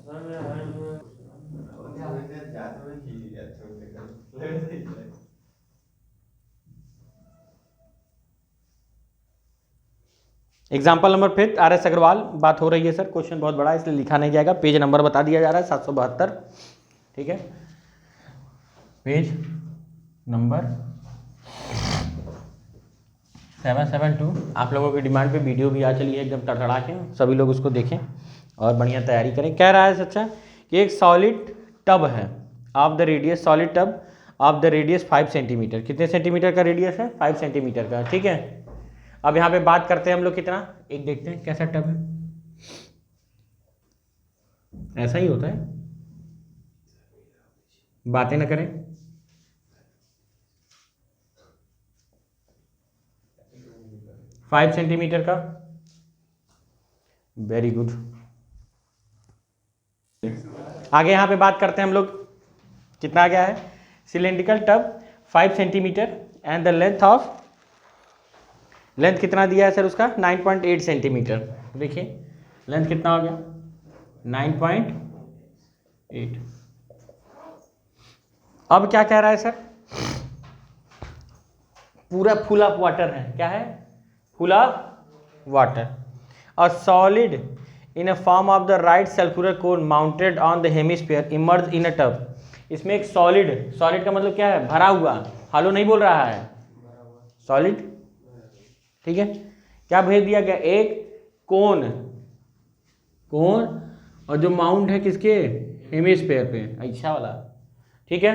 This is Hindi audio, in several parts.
एग्जाम्पल नंबर 5 RS अग्रवाल बात हो रही है सर। क्वेश्चन बहुत बड़ा है इसलिए लिखा नहीं जाएगा। पेज नंबर बता दिया जा रहा है 772, ठीक है। Page number 772। आप लोगों की डिमांड पे वीडियो भी आ चली है एकदम तड़तड़ा के, सभी लोग उसको देखें और बढ़िया तैयारी करें। कह रहा है सच्चा कि एक सॉलिड टब है of the radius, solid tub of the radius 5 centimetre. कितने सेंटीमीटर का रेडियस है? 5 सेंटीमीटर का, ठीक है। अब यहाँ पे बात करते हैं हम लोग कितना, एक देखते हैं कैसा टब है। ऐसा ही होता है, बातें ना करें। फाइव सेंटीमीटर का, वेरी गुड। आगे यहाँ पे बात करते हैं हम लोग, कितना आ गया है? Cylindrical tub 5 centimetre and the length of, length कितना दिया है सर उसका? 9.8 सेंटीमीटर। देखिए लेंथ कितना हो गया? 9.8। अब क्या कह रहा है सर? पूरा फुल ऑफ वाटर है। क्या है? Full of water. A solid in a form of the right circular cone mounted on the hemisphere immerse in a tub. इसमें एक सॉलिड, सॉलिड का मतलब क्या है? भरा हुआ, हालो नहीं बोल रहा है, सॉलिड, ठीक है। क्या भेज दिया गया? एक कोन, कोन, और जो माउंट है किसके? हेमिस्फीयर पे, ऐसा वाला, ठीक है।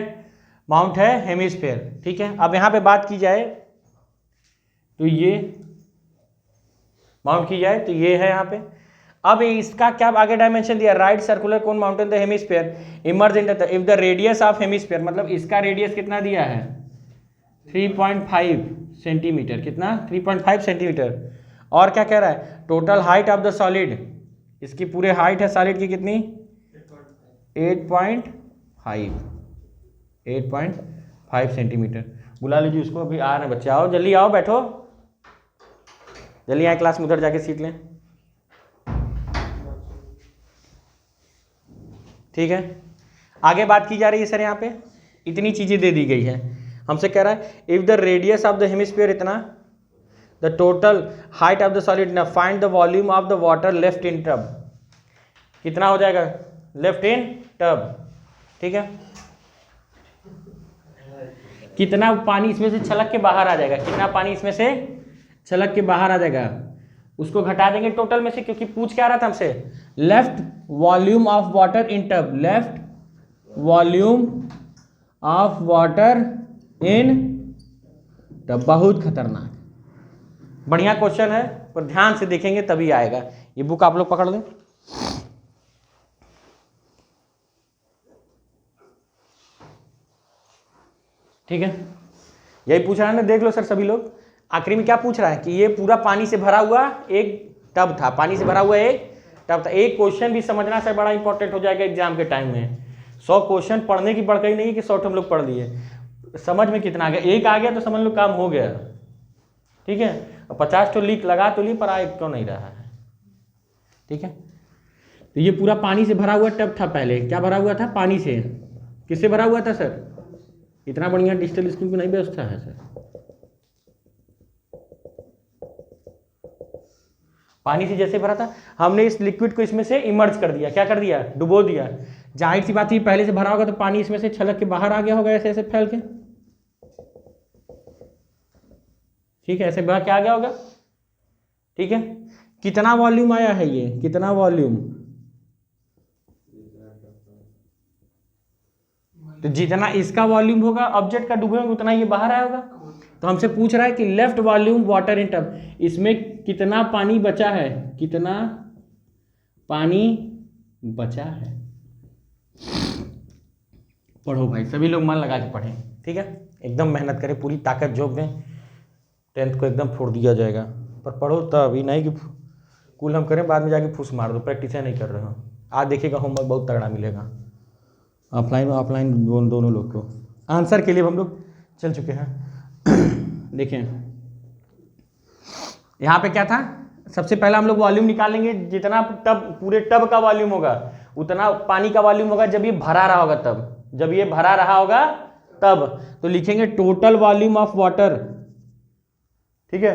माउंट है हेमिस्फीयर, ठीक है। अब यहां पे बात की जाए तो ये माउंट की जाए तो ये है यहाँ पे। अब इसका क्या आगे डायमेंशन दिया? Right circular cone mountain the hemisphere immerse in the, if the radius of hemisphere, मतलब इसका रेडियस कितना दिया है? 3.5 सेंटीमीटर। कितना? 3.5 सेंटीमीटर। और क्या कह रहा है? Total height of the solid, इसकी पूरे हाइट है सॉलिड की कितनी? 8.5 सेंटीमीटर। बुला लीजिए उसको, अभी आ रहे हैं बच्चे, आओ जल्दी आओ, बैठो जल्दी आए क्लास में, उधर जाके सीट लें, ठीक है। आगे बात की जा रही है सर, यहाँ पे इतनी चीजें दे दी गई है। हमसे कह रहा है if the radius of the hemisphere इतना, the total height of the solid ना, find the volume of the water left in tub. कितना हो जाएगा लेफ्ट इन टब, ठीक है। कितना पानी इसमें से छलक के बाहर आ जाएगा? कितना पानी इसमें से छलक के बाहर आ जाएगा? उसको घटा देंगे टोटल में से, क्योंकि पूछ क्या रहा था हमसे? Left volume of water in tub, left volume of water in tub. बहुत खतरनाक, बढ़िया क्वेश्चन है, पर ध्यान से देखेंगे तभी आएगा। ये बुक आप लोग पकड़ लें, ठीक है। यही पूछ रहा है ना, देख लो सर सभी लोग। आखिरी में क्या पूछ रहा है कि ये पूरा पानी से भरा हुआ एक टब था, पानी से भरा हुआ एक टब था। एक क्वेश्चन भी समझना सर बड़ा इंपॉर्टेंट हो जाएगा एग्जाम के टाइम में। 100 क्वेश्चन पढ़ने की बढ़कई नहीं है कि 100 हम लोग पढ़ लिए। समझ में कितना आ गया? एक आ गया तो समझ लो काम हो गया, ठीक है। 50 तो लीक लगा तो ली, पर आए क्यों नहीं रहा है, ठीक है। तो ये पूरा पानी से भरा हुआ टब था। पहले क्या भरा हुआ था? पानी से। किससे भरा हुआ था सर? इतना बढ़िया डिजिटल स्क्रीन की नहीं व्यवस्था है सर। पानी से जैसे भरा था, हमने इस लिक्विड को इसमें से इमर्ज कर दिया। क्या कर दिया? डुबो दिया। जाहिर सी बात है पहले से भरा होगा तो पानी इसमें से छलक के बाहर आ गया होगा, ऐसे ऐसे फैल के, ठीक है। ऐसे बाहर क्या आ गया होगा, ठीक है। कितना वॉल्यूम आया है ये? कितना वॉल्यूम? तो जितना इसका वॉल्यूम होगा ऑब्जेक्ट का डूबे होंगे उतना ये बाहर आया होगा। तो हमसे पूछ रहा है कि left volume water in tub, इसमें कितना पानी बचा है? कितना पानी बचा है? पढ़ो भाई, सभी लोग मन लगा के पढ़ें, ठीक है। एकदम मेहनत करें, पूरी ताकत झोंक दें, 10th को एकदम फोड़ दिया जाएगा। पर पढ़ो तभी नहीं कि कुल हम करें बाद में जाके फूस मार दो, प्रैक्टिस नहीं कर रहे हो। आज देखिएगा होमवर्क बहुत तगड़ा मिलेगा, ऑफलाइन और ऑफलाइन दोनों लोग को। आंसर के लिए हम लोग चल चुके हैं। देखिए यहाँ पे क्या था? सबसे पहला हम लोग वॉल्यूम निकालेंगे, जितना टब, पूरे टब का वॉल्यूम होगा उतना पानी का वॉल्यूम होगा जब ये भरा रहा होगा तब, जब ये भरा रहा होगा तब। तो लिखेंगे टोटल वॉल्यूम ऑफ वाटर, ठीक है,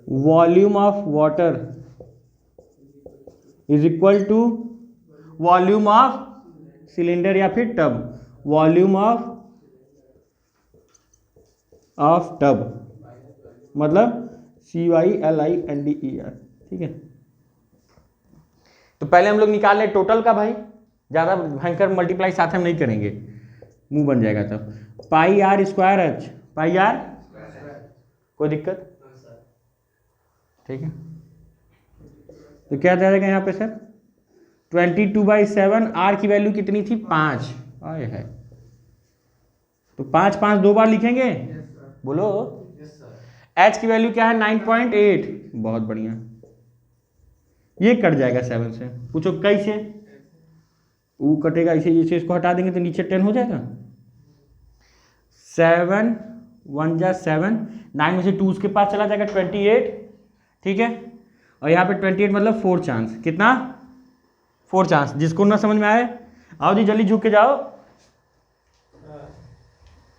volume of water is equal to volume of cylinder या फिर टब, वॉल्यूम ऑफ टब, मतलब CYLINDER, ठीक है। तो पहले हम लोग निकाल लें टोटल का भाई, ज्यादा भयंकर मल्टीप्लाई साथ हम नहीं करेंगे, मुंह बन जाएगा तब। Pi are square h, pi r, कोई दिक्कत, ठीक है। तो क्या जाएगा यहाँ पे सर 22/7, आर की वैल्यू कितनी थी 5, आए है तो 5 5 दो बार लिखेंगे, बोलो। एच की वैल्यू क्या है 9.8, बहुत बढ़िया, ये कट जाएगा 7 से, पूछो कैसे, वो कटेगा इसे, जैसे इसको हटा देंगे तो नीचे 10 हो जाएगा, 7 1 जा 7, 9 में से 2 उसके पास चला जाएगा 28, ठीक है। और यहाँ पे 28 मतलब 4 चांस, कितना 4 चांस। जिसको ना समझ में आए आओ जी जल्दी झुक के जाओ,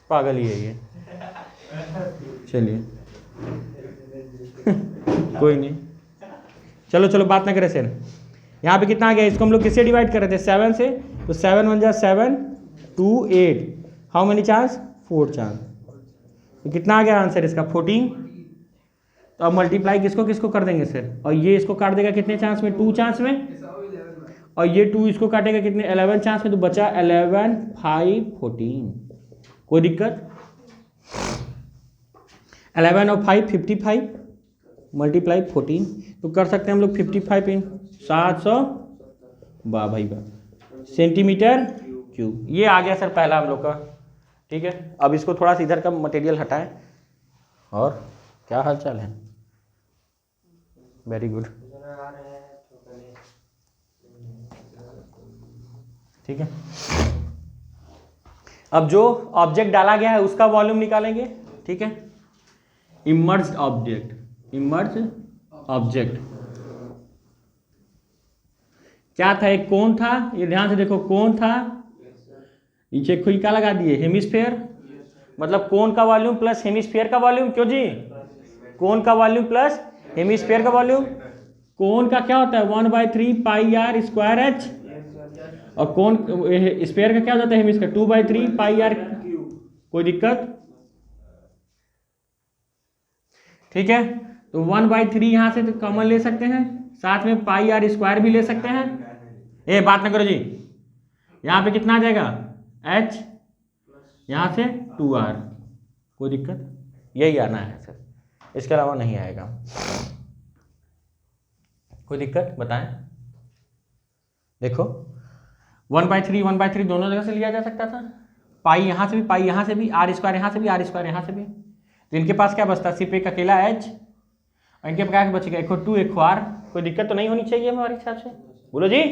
पागल ही है ये, चलिए कोई नहीं, चलो चलो बात ना करें सर। यहाँ पे कितना आ गया, इसको हम लोग किससे डिवाइड कर रहे थे 7 से, तो 7 1 जा 7, 2 8, हाउ मेनी चांस 4 चांस, तो कितना आ गया आंसर इसका 14। तो अब मल्टीप्लाई किसको किसको कर देंगे सर, और ये इसको काट देगा कितने चांस में 2 चांस में, और ये 2 इसको काटेगा कितने 11 चांस में, तो बचा 11 5 14, कोई दिक्कत। 11 और 5 55 मल्टीप्लाई 14, तो कर सकते हैं हम लोग 55 इन 700, वाह भाई वाह, सेंटीमीटर क्यूब। ये आ गया सर पहला हम लोग का, ठीक है। अब इसको थोड़ा सा इधर का मटेरियल हटाएं, और क्या हाल चाल है, वेरी गुड, ठीक है। अब जो ऑब्जेक्ट डाला गया है उसका वॉल्यूम निकालेंगे, ठीक है। इमर्ज्ड ऑब्जेक्ट, इमर्ज्ड ऑब्जेक्ट क्या था, एक कोन था, ये ध्यान से देखो, कोन था, नीचे कोई क्या लगा दिए हेमिस्फेयर, मतलब कोन का वॉल्यूम प्लस हेमिस्फेयर का वॉल्यूम, क्यों जी, कोन का वॉल्यूम प्लस हेमिस्फेयर का वॉल्यूम। कोन का क्या होता है 1/3 पाई आर स्क्वायर एच, और कोन स्फेयर का क्या हो जाता है हेमिस्फेयर 2/3 पाई आर, कोई दिक्कत, ठीक है। तो 1/3 यहाँ से तो कॉमन ले सकते हैं, साथ में पाई आर स्क्वायर भी ले सकते हैं। ए बात ना करो जी, यहाँ पे कितना आ जाएगा h, यहाँ से 2r, कोई दिक्कत, यही आना है सर, इसके अलावा नहीं आएगा, कोई दिक्कत बताएं। देखो 1/3 दोनों जगह से लिया जा सकता था, पाई यहाँ से भी, पाई यहाँ से भी, आर स्क्वायर यहाँ से भी, आर स्क्वायर यहाँ से भी, तो इनके पास क्या बचता, सिर्फ एक अकेला एच, और इनके पास क्या बचेगा, एक 2 एक आर, कोई दिक्कत तो नहीं होनी चाहिए हमारे हिसाब से, बोलो जी।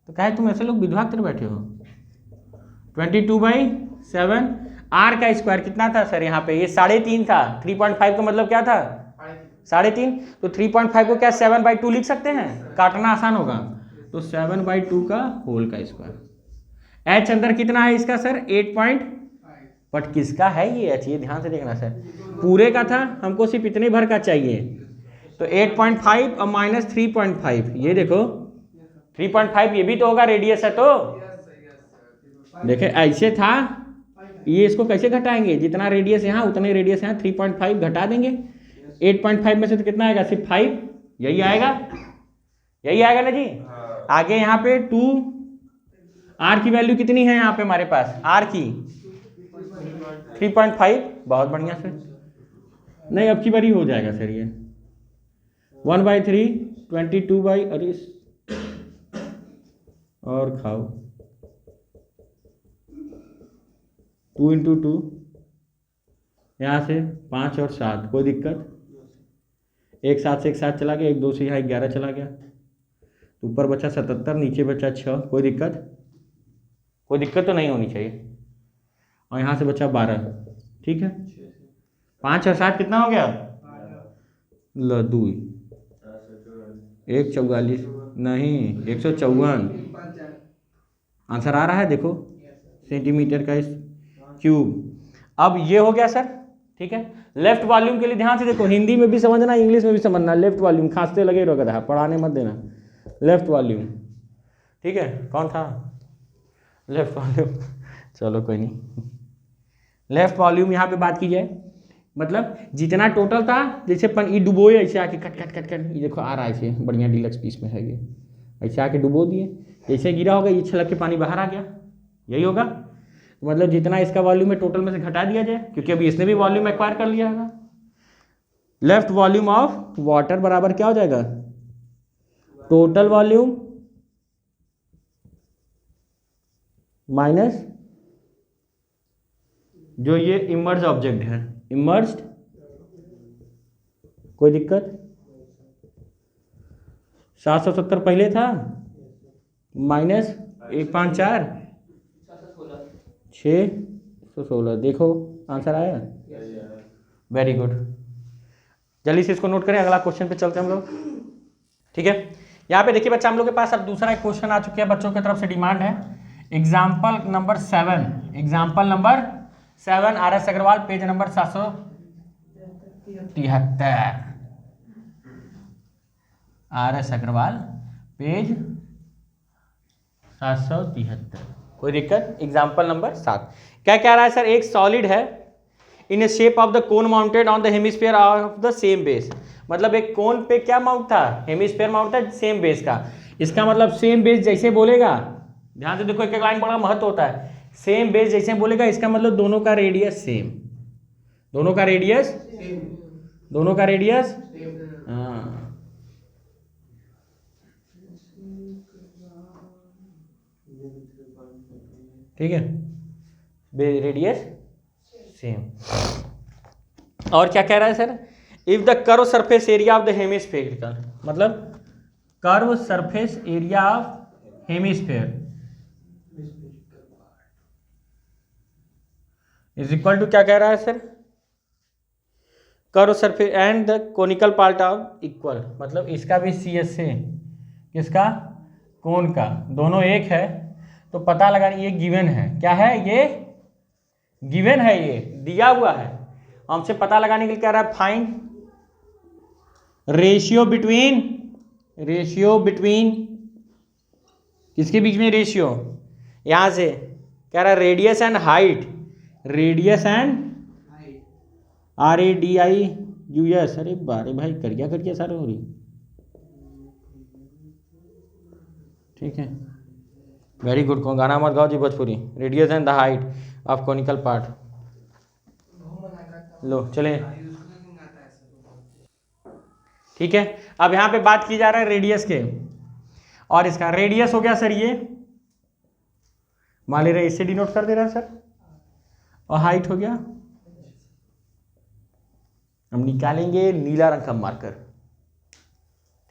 तो कहे तुम ऐसे लोग विधवा कर बैठे हो। 22/7, आर का स्क्वायर कितना था सर, यहाँ पे ये 3.5 था, 3.5 का मतलब क्या था 3.5, तो 3.5 को क्या 7/2 लिख सकते हैं, काटना आसान होगा, तो 7/2 का होल का स्क्वायर। एच अंदर कितना है इसका सर 8 बट किसका है ये एच, ये ध्यान से देखना सर, पूरे का था, हमको सिर्फ इतने भर का चाहिए, तो 8.5 और माइनस 3.5, ये देखो 3.5 ये भी तो होगा रेडियस है, तो देखे ऐसे था, ये इसको कैसे घटाएंगे, जितना रेडियस यहाँ उतने रेडियस यहाँ, 3.5 घटा देंगे, 8.5 में से तो कितना आएगा सिर्फ 5, यही आएगा, यही आएगा ना जी। आगे यहाँ पे 2, आर की वैल्यू कितनी है यहाँ पे हमारे पास, आर की 3.5, बहुत बढ़िया सर, नहीं अब की बारी हो जाएगा सर ये 1/3 22 अरे और खाओ 2 × 2, यहाँ से 5 और 7, कोई दिक्कत, एक 7 से एक 7 चला गया, एक 2 से यहाँ 11 चला गया, तो ऊपर बचा 77, नीचे बचा 6, कोई दिक्कत, कोई दिक्कत तो नहीं होनी चाहिए, और यहाँ से बचा 12, ठीक है। 5 और 7 कितना हो गया, ल 2 1 44, नहीं 154 आंसर आ रहा है देखो, सेंटीमीटर का क्यूब। अब ये हो गया सर, ठीक है। लेफ्ट वॉल्यूम के लिए ध्यान से देखो, हिंदी में भी समझना, इंग्लिश में भी समझना। लेफ्ट वॉल्यूम, खांसते लगे रहो गधा, पढ़ाने मत देना। लेफ्ट वॉल्यूम, ठीक है। कौन था लेफ्ट वॉल्यूम? चलो कोई नहीं। लेफ्ट वॉल्यूम यहाँ पे बात की जाए, मतलब जितना टोटल था, जैसे ये डुबोए ऐसे आके कट कट कट कट, ये देखो आ रहा है ऐसे बढ़िया डीलक्स पीस में है ये, ऐसे आके डुबो दिए, जैसे गिरा होगा ये छलक के पानी बाहर आ गया, यही होगा। तो मतलब जितना इसका वॉल्यूम है टोटल में से घटा दिया जाए, क्योंकि अभी इसने भी वॉल्यूम एक्वायर कर लिया होगा। लेफ्ट वॉल्यूम ऑफ वाटर बराबर क्या हो जाएगा? टोटल वॉल्यूम माइनस जो ये इमर्ज ऑब्जेक्ट है, इमर्ज्ड, कोई दिक्कत? 770 पहले था, माइनस 154 616। देखो आंसर आया, वेरी गुड। जल्दी से इसको नोट करें, अगला क्वेश्चन पे चलते हैं हम लोग, ठीक है। यहाँ पे देखिए बच्चा, हम लोग के पास अब दूसरा एक क्वेश्चन आ चुका है, बच्चों की तरफ से डिमांड है। Example number 7, example number 7, RS Agarwal, page number 773। RS Agarwal, page 773। कोई दिक्कत? एग्जाम्पल नंबर 7 क्या कह रहा है सर? एक सॉलिड है in shape of the cone mounted on the hemisphere of the same base. मतलब एक कोन पे क्या माउंट था? हेमिस्फीयर माउंट था सेम बेस का। इसका मतलब सेम बेस जैसे बोलेगा, ध्यान से देखो, एक एक लाइन बड़ा महत्व होता है। सेम बेस जैसे बोलेगा, इसका मतलब दोनों का रेडियस सेम, दोनों का रेडियस, दोनों का रेडियस, हाँ ठीक है, रेडियस सेम। और क्या कह रहा है sir? If the curve surface area of the hemispherical, मतलब curve surface area of hemisphere is equal to, क्या कह रहा है sir? Curve surface and the conical part of equal, मतलब इसका भी सी एस से, किसका? कोन का, दोनों एक है, तो पता लगा ये गिवन है। क्या है ये? गिवन है, ये दिया हुआ है। हमसे पता लगाने के लिए कह रहा है find ratio between, ratio between किसके बीच में? रेशियो, यहां से कह रहा है radius and height, radius and RADIUS। अरे बारे भाई, कर गया सारे हो रही, ठीक है, वेरी गुड। कौन गाना मत गाओ जी Bhojpuri. Radius and the height of conical part, लो चले, ठीक है। अब यहां पे बात की जा रहा है रेडियस के, और इसका रेडियस हो गया सर ये, मान ले रहे इससे डिनोट कर दे रहा है सर, और हाइट हो गया, हम निकालेंगे नीला रंग का मार्कर,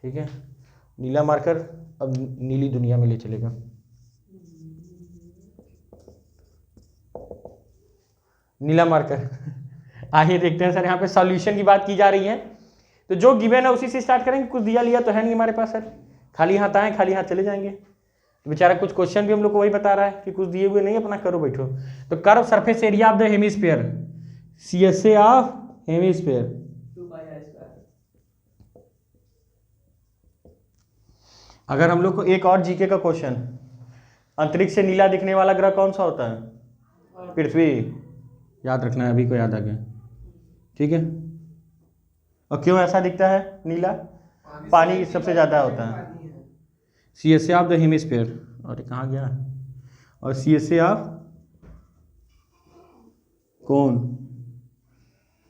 ठीक है। नीला मार्कर अब नीली दुनिया में ले चलेगा। नीला मार्कर आइए देखते हैं सर, यहाँ पे सॉल्यूशन की बात की जा रही है, तो जो गिवन है उसी से स्टार्ट करेंगे। कुछ दिया लिया तो है नहीं हमारे पास सर, खाली हाथ आए खाली हाथ चले जाएंगे। तो बेचारा कुछ क्वेश्चन भी हम लोग को वही बता रहा है कि कुछ दिए हुए नहीं, अपना करो बैठो। तो curve surface area of the hemisphere, CSA of hemisphere, अगर हम लोग को एक और जीके का क्वेश्चन, अंतरिक्ष से नीला दिखने वाला ग्रह कौन सा होता है? पृथ्वी, याद रखना है, अभी को याद आ गया, ठीक है। और क्यों ऐसा दिखता है नीला? पानी सबसे ज्यादा होता है। CSA ऑफ द हेमिस्फीयर, और कहाँ गया? और CSA ऑफ कौन,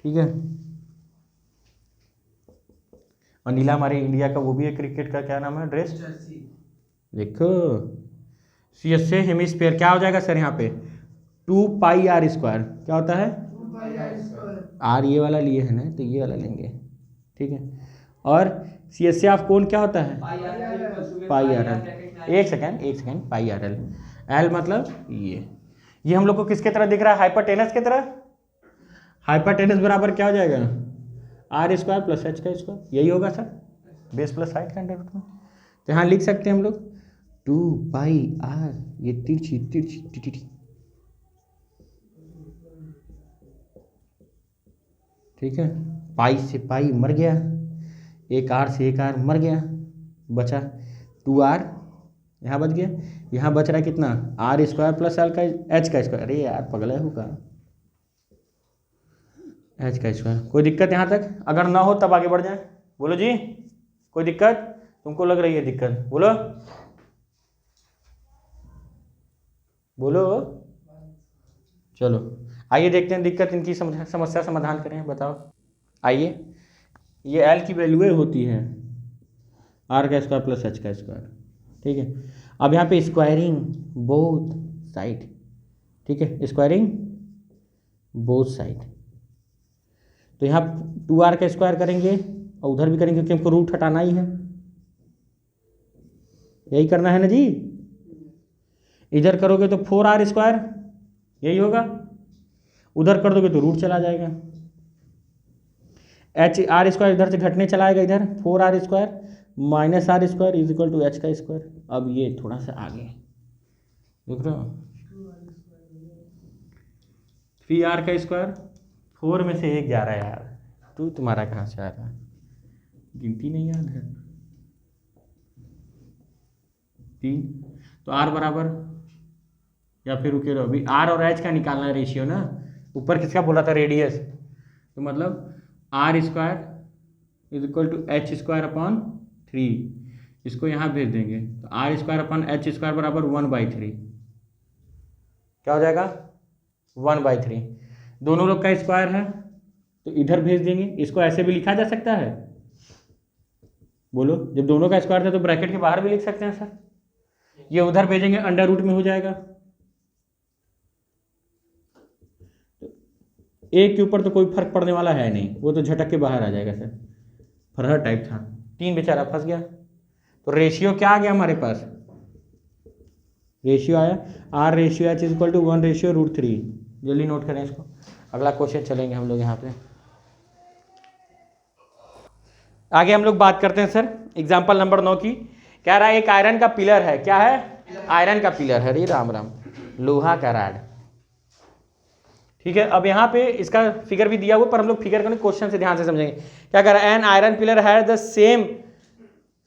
ठीक है। और नीला हमारे इंडिया का वो भी है, क्रिकेट का क्या नाम है ड्रेस? देखो CSA हेमिस्फीयर क्या हो जाएगा सर यहाँ पे? 2πr²। क्या होता है? R ये वाला लिए है ना, तो ये वाला लेंगे, ठीक है। और CSA ऑफ कौन क्या होता है? πrl। एक सेकेंड, πrl, L मतलब ये हम लोग को किसके तरह दिख रहा है? हाइपरटेनस के तरह। हाइपरटेनस बराबर क्या हो जाएगा? R² + H², यही होगा सर, बेस प्लस हाइट का अंडर रूट में। तो यहाँ लिख सकते हैं हम लोग 2πr, ये तिरछी तिरछी तिरछी, ठीक है। पाई से पाई मर गया, एक आर से एक आर मर गया, बचा 2r, यहाँ बच गया, यहाँ बच रहा है कितना r² प्लस एल का एच का स्क्वायर। अरे यार पगला होगा, एच का स्क्वायर। कोई दिक्कत यहाँ तक? अगर ना हो तब आगे बढ़ जाए। बोलो जी, कोई दिक्कत? तुमको लग रही है दिक्कत? बोलो बोलो। चलो आइए देखते हैं दिक्कत इनकी समस्या समाधान करें। बताओ आइए, ये एल की वैल्यू होती है आर का स्क्वायर प्लस एच का स्क्वायर, ठीक है। अब यहाँ पे स्क्वायरिंग बोथ साइड, ठीक है, स्क्वायरिंग बोथ साइड। तो यहाँ 2r का स्क्वायर करेंगे और उधर भी करेंगे क्योंकि हमको रूट हटाना ही है, यही करना है ना जी। इधर करोगे तो 4r², यही होगा, उधर कर दोगे तो रूट चला जाएगा, r² इधर से घटने चला आएगा, इधर 4r² minus r² is equal to H का स्क्वायर। अब ये थोड़ा सा आगे देख रहे हो, 3r का स्क्वायर, 4 में से 1 जा रहा है यार, तुम्हारा कहाँ से आ रहा है, गिनती नहीं याद है। 3 तो r बराबर, या फिर रुके रहो, अभी r और h का निकालना है रेशियो ना। ऊपर किसका बोला था? रेडियस। तो मतलब r² is equal to h² upon 3, इसको यहाँ भेज देंगे तो r² अपॉन h² बराबर 1/3, क्या हो जाएगा 1/3। दोनों लोग का स्क्वायर है तो इधर भेज देंगे, इसको ऐसे भी लिखा जा सकता है। बोलो, जब दोनों का स्क्वायर था तो ब्रैकेट के बाहर भी लिख सकते हैं सर। ये उधर भेजेंगे अंडर रूट में हो जाएगा, एक के ऊपर तो कोई फर्क पड़ने वाला है नहीं, वो तो झटक के बाहर आ जाएगा सर, फरहर टाइप था। 3 बेचारा फंस गया। तो रेशियो क्या आ गया हमारे पास? रेशियो आया r/h इज इक्वल टू 1/√3। जल्दी नोट करें इसको, अगला क्वेश्चन चलेंगे हम लोग यहाँ पे। आगे हम लोग बात करते हैं सर एग्जाम्पल नंबर 9 की। कह रहा है एक आयरन का पिलर है, क्या है? आयरन का पिलर है, रे राम राम, लोहा का रॉड, ठीक है। अब यहाँ पे इसका फिगर भी दिया हुआ, पर हम लोग फिगर का क्वेश्चन से ध्यान से समझेंगे। क्या कर रहा है? An iron pillar has the same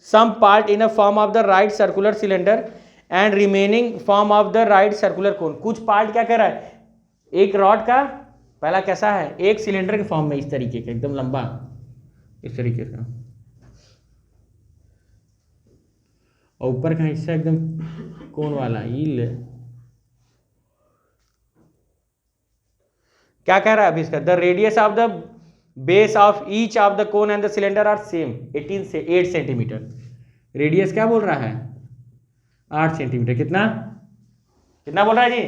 some part in a form of the right circular cylinder and remaining form of the right circular cone. कुछ पार्ट क्या कर रहा है? एक रॉड का पहला कैसा है? एक सिलेंडर के फॉर्म में, इस तरीके का एकदम लंबा, इस तरीके का, और ऊपर का हिस्सा एकदम कोन वाला। ये क्या कह रहा है अभी इसका? The radius of the base of each of the cone and the cylinder are same 18 से 8 सेंटीमीटर। रेडियस क्या बोल रहा है? 8 सेंटीमीटर। कितना कितना बोल रहा है जी?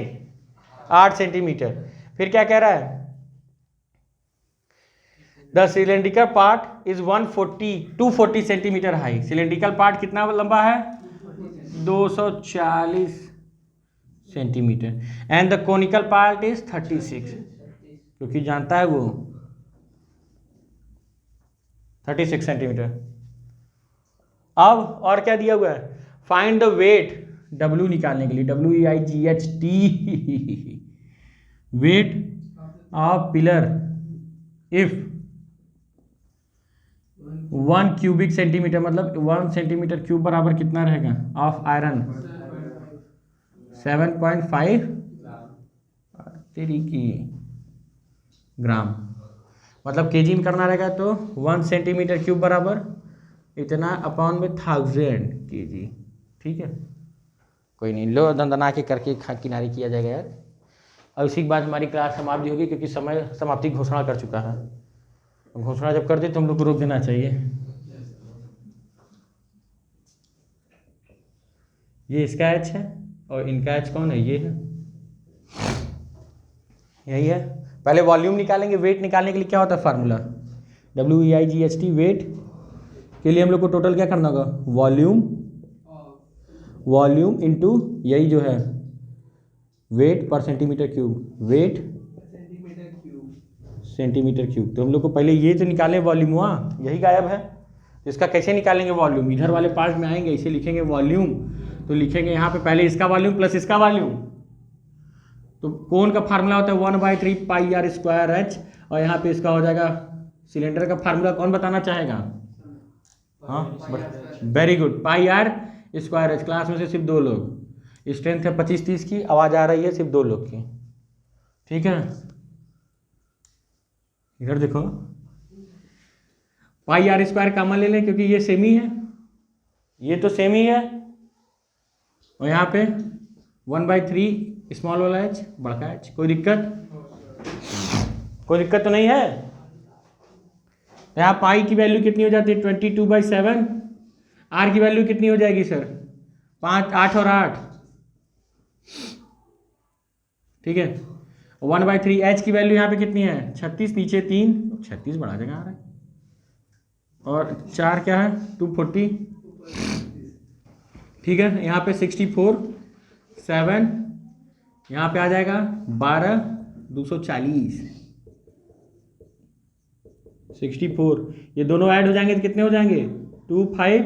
8 सेंटीमीटर। फिर क्या कह रहा है? The cylindrical part is 240 centimetre high. Cylindrical part कितना लंबा है? 240 centimetre. And the conical part is 36, क्योंकि जानता है वो 36 सेंटीमीटर। अब और क्या दिया हुआ है? फाइंड द वेट, W निकालने के लिए, WEIGHT, weight of pillar if 1 cubic centimetre, मतलब 1 सेंटीमीटर क्यूब बराबर कितना रहेगा? ऑफ आयरन 7.5 ग्राम, मतलब केजी में करना रहेगा तो 1 सेंटीमीटर क्यूब बराबर इतना अपॉन में 1000 केजी, ठीक है। कोई नहीं, लो दंदना के करके किनारे किया जाएगा यार। और इसी के बाद हमारी क्लास समाप्ति होगी, क्योंकि समय समाप्ति घोषणा कर चुका है। घोषणा जब कर दे तो हम लोग को रोक देना चाहिए। ये इसका एच है और इनका एच कौन है? ये है, यही है। पहले वॉल्यूम निकालेंगे। वेट निकालने के लिए क्या होता है फार्मूला? WEIGHT। वेट के लिए हम लोग को टोटल क्या करना होगा? वॉल्यूम इनटू यही जो है वेट पर centimeter cube, weight centimeter cube. तो हम लोग को पहले ये तो निकाले वॉल्यूम, हुआ यही गायब है, इसका कैसे निकालेंगे वॉल्यूम, इधर वाले पार्ट में आएंगे, इसे लिखेंगे वॉल्यूम, तो लिखेंगे यहाँ पे पहले इसका वॉल्यूम प्लस इसका वॉल्यूम। तो कोन का फार्मूला होता है 1/3 पाई आर स्क्वायर एच, और यहाँ पे इसका हो जाएगा सिलेंडर का फार्मूला, कौन बताना चाहेगा? हाँ very good, pi are square H. Class में से सिर्फ 2 लोग, स्ट्रेंथ है 25-30 की, आवाज़ आ रही है सिर्फ 2 लोग की, ठीक है। इधर देखो, पाई आर स्क्वायर कॉमन ले लें क्योंकि ये सेमी है, ये तो सेमी है, और यहाँ पे 1/3 स्मॉल वाला एच बड़का एच। कोई दिक्कत? कोई दिक्कत तो नहीं है। यहाँ पाई की वैल्यू कितनी हो जाती है 22/7, आर की वैल्यू कितनी हो जाएगी सर 5, 8 और 8, ठीक है। 1/3 एच की वैल्यू यहाँ पे कितनी है 36, नीचे 3, 36 बड़ा जगह आ रहा है, और 4 क्या है 240, ठीक है। यहाँ पे 64, 7, यहाँ पे आ जाएगा 12, 240, 64, ये दोनों ऐड हो जाएंगे तो कितने हो जाएंगे 25,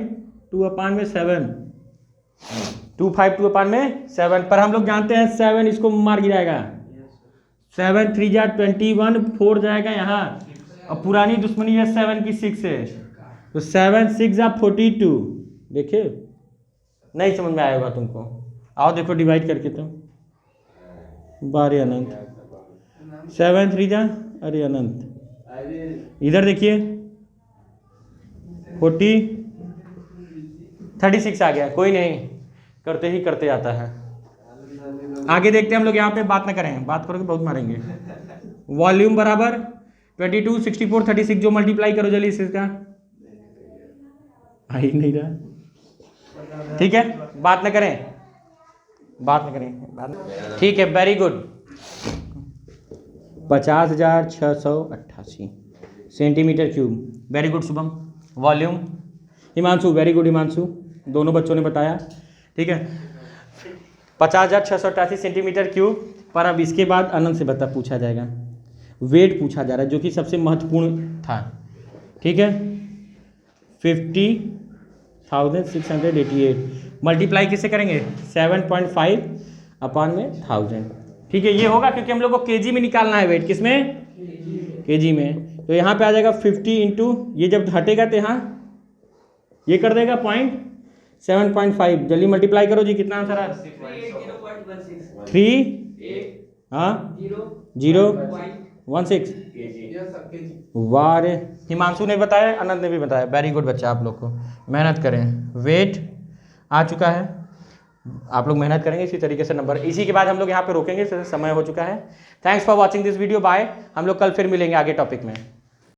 2/7, 25, 2/7, पर हम लोग जानते हैं 7 इसको मार गिराएगा, 7 3 जा 21, 4 जाएगा यहाँ, और पुरानी दुश्मनी है 7 की 6 है, तो 7 6 जा 42। देखिए नहीं समझ में आया होगा तुमको, आओ देखो डिवाइड करके तुम, 12 अनंत, 7 3 जा, अरे अनंत, इधर देखिए 40, 36 आ गया, कोई नहीं, करते ही करते आता है। आगे देखते हैं हम लोग, यहाँ पे बात ना करें, बात करोगे बहुत मारेंगे। वॉल्यूम बराबर 22, 64, 36, जो मल्टीप्लाई करो जल्दी से, इसका आ ही नहीं रहा, ठीक है। बात ना करें, बात ना करें, ठीक है, very good. 50,688 centimetre cube, very good Shubham. Volume Himanshu, very good Himanshu, दोनों बच्चों ने बताया, ठीक है। 50,688 सेंटीमीटर क्यूब, पर अब इसके बाद अनंत से पूछा जाएगा, वेट पूछा जा रहा है जो कि सबसे महत्वपूर्ण था, ठीक है। 50,688 मल्टीप्लाई किससे करेंगे 7.5 अपॉन में 1000, ठीक है। ये होगा क्योंकि हम लोग को केजी में निकालना है वेट, किस में केजी में, तो यहाँ पे आ जाएगा 50 इंटू, ये जब हटेगा तो यहाँ ये कर देगा 7.5, जल्दी मल्टीप्लाई करो जी, कितना आंसर है 3 0.16। वाह रे, हिमांशु ने बताया, अनंत ने भी बताया, वेरी गुड बच्चा, आप लोग को मेहनत करें, वेट आ चुका है, आप लोग मेहनत करेंगे इसी तरीके से नंबर। इसी के बाद हम लोग यहाँ पे रोकेंगे, समय हो चुका है। Thanks for watching this video, bye. हम लोग कल फिर मिलेंगे आगे टॉपिक में।